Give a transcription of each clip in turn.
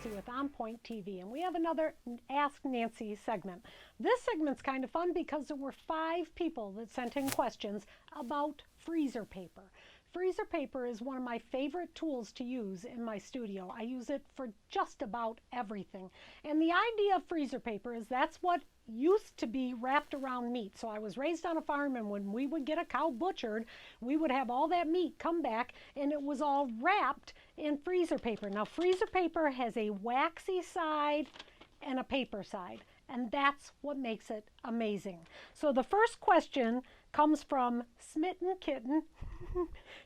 Nancy with OnPoint TV, and we have another Ask Nancy segment. This segment's kind of fun because there were 5 people that sent in questions about freezer paper. Freezer paper is one of my favorite tools to use in my studio. I use it for just about everything. And the idea of freezer paper is that's what used to be wrapped around meat. So I was raised on a farm, and when we would get a cow butchered, we would have all that meat come back, and it was all wrapped in freezer paper. Now, freezer paper has a waxy side and a paper side, and that's what makes it amazing. So the first question comes from Smitten Kitten.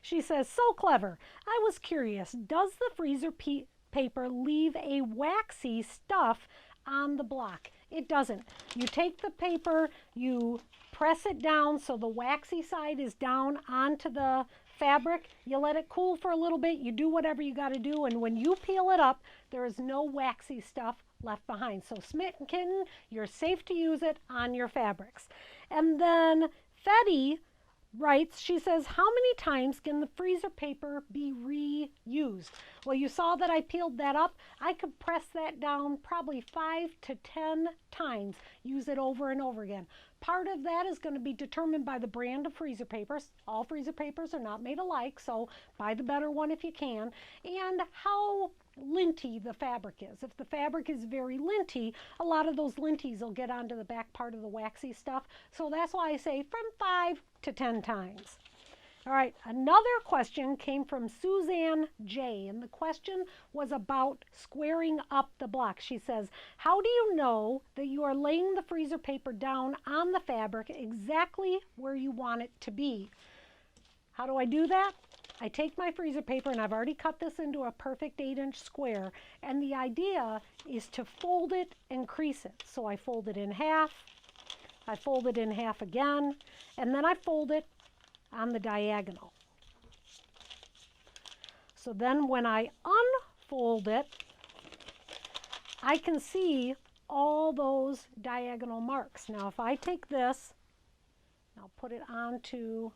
She says, so clever. I was curious, does the freezer paper leave a waxy stuff on the block? It doesn't. You take the paper, you press it down so the waxy side is down onto the fabric. You let it cool for a little bit. You do whatever you got to do, and when you peel it up, there is no waxy stuff left behind. So Smitten Kitten, you're safe to use it on your fabrics. And then Fetty writes, she says, how many times can the freezer paper be reused? Well, you saw that I peeled that up. I could press that down probably 5 to 10 times, use it over and over again. Part of that is going to be determined by the brand of freezer papers. All freezer papers are not made alike, so buy the better one if you can. And how linty the fabric is. If the fabric is very linty, a lot of those linties will get onto the back part of the waxy stuff. So that's why I say from 5 to 10 times. All right, another question came from Suzanne J, and the question was about squaring up the block. She says, how do you know that you are laying the freezer paper down on the fabric exactly where you want it to be? How do I do that? I take my freezer paper, and I've already cut this into a perfect 8-inch square, and the idea is to fold it and crease it. So I fold it in half, I fold it in half again, and then I fold it on the diagonal. So then when I unfold it, I can see all those diagonal marks. Now if I take this, I'll put it onto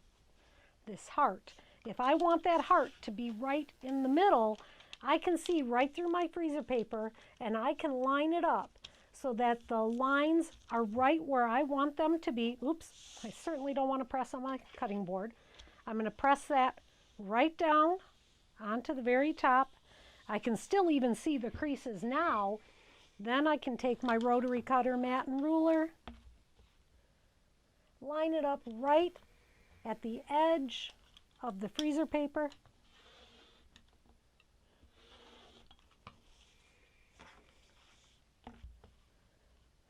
this heart. If I want that heart to be right in the middle, I can see right through my freezer paper, and I can line it up so that the lines are right where I want them to be. Oops, I certainly don't want to press on my cutting board. I'm going to press that right down onto the very top. I can still even see the creases now. Then I can take my rotary cutter mat and ruler, line it up right at the edge of the freezer paper.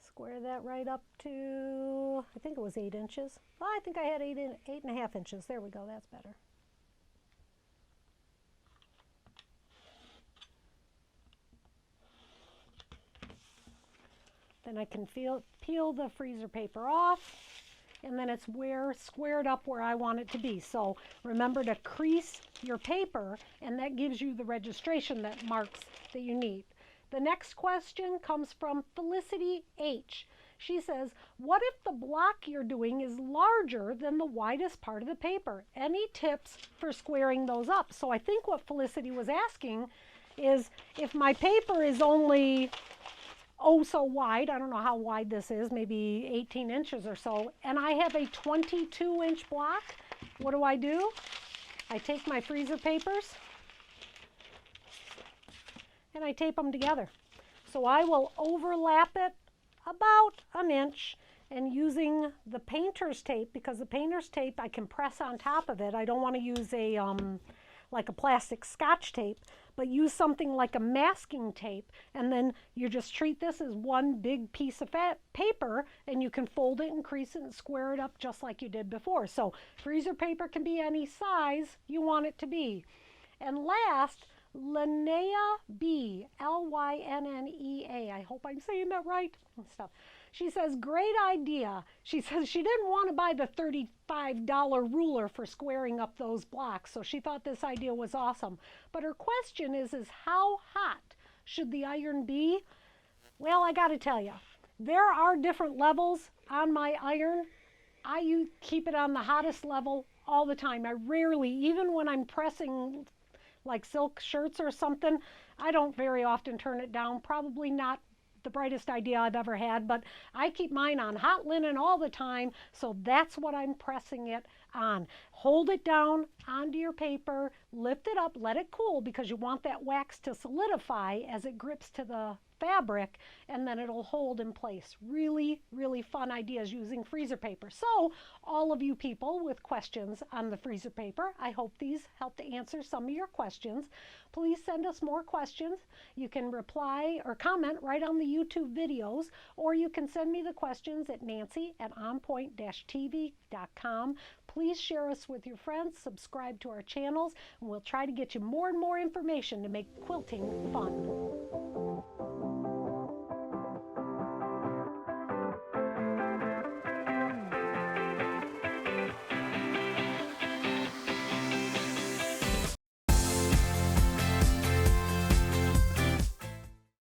Square that right up to, I think it was 8 inches. Well, I think I had 8.5 inches. There we go, that's better. Then I can peel the freezer paper off, and then it's squared up where I want it to be. So remember to crease your paper, and that gives you the registration that marks that you need. The next question comes from Felicity H. She says, what if the block you're doing is larger than the widest part of the paper? Any tips for squaring those up? So I think what Felicity was asking is, if my paper is only so wide, I don't know how wide this is, maybe 18 inches or so, and I have a 22-inch block, what do? I take my freezer papers and I tape them together. So I will overlap it about an inch, and using the painter's tape, because the painter's tape I can press on top of it. I don't want to use like a plastic Scotch tape, but use something like a masking tape, and then you just treat this as one big piece of paper, and you can fold it and crease it and square it up just like you did before. So freezer paper can be any size you want it to be. And last, Lynnea B, Lynnea, I hope I'm saying that right and stuff. She says, great idea. She says she didn't want to buy the $35 ruler for squaring up those blocks, so she thought this idea was awesome. But her question is how hot should the iron be? Well, I got to tell you, there are different levels on my iron. I keep it on the hottest level all the time. I rarely, even when I'm pressing like silk shirts or something, I don't very often turn it down, probably not the brightest idea I've ever had, but I keep mine on hot linen all the time, so that's what I'm pressing it on. Hold it down onto your paper, lift it up, let it cool because you want that wax to solidify as it grips to the fabric, and then it'll hold in place. Really, really fun ideas using freezer paper. So all of you people with questions on the freezer paper, I hope these help to answer some of your questions. Please send us more questions. You can reply or comment right on the YouTube videos, or you can send me the questions at nancy@onpoint-tv.com. Please share us with your friends, subscribe to our channels, and we'll try to get you more and more information to make quilting fun.